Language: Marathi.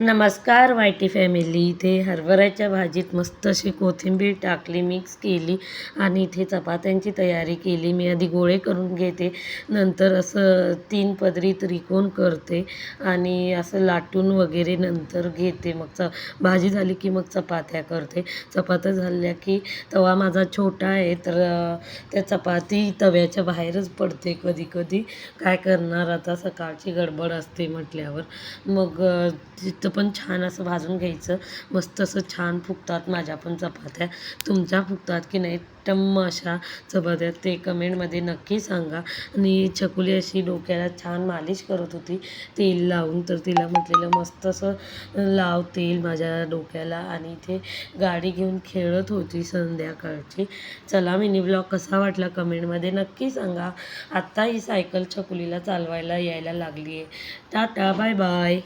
नमस्कार वायटी फॅमिली. इथे हरभऱ्याच्या भाजीत मस्त अशी कोथिंबीर टाकली, मिक्स केली आणि इथे चपात्यांची तयारी केली. मी आधी गोळे करून घेते, नंतर असं 3 पदरी त्रिकोण करते आणि असं लाटून वगैरे नंतर घेते. मग भाजी झाली की मग चपात्या करते. चपात्या झाल्या की तवा माझा छोटा आहे, तर त्या चपाती तव्याच्या बाहेरच पडते कधी-कधी. काय करणार आता, सकाळची गडबड असते म्हटल्यावर. मग तिथं पण छान असं भाजून घ्यायचं. मस्त असं छान फुगतात माझ्या पण चपात्या. तुमच्या फुगतात की नाही टम्म अशा चपात्या ते कमेंटमध्ये नक्की सांगा. आणि छकुली अशी डोक्याला छान मालिश करत होती तेल लावून, तर तिला म्हटलेलं मस्त असं लाव तेल माझ्या डोक्याला. आणि इथे गाडी घेऊन खेळत होती संध्याकाळची. चला, मिनी ब्लॉग कसा वाटला कमेंटमध्ये नक्की सांगा. आत्ता ही सायकल छकुलीला चालवायला यायला लागली आहे. Tata, bye bye.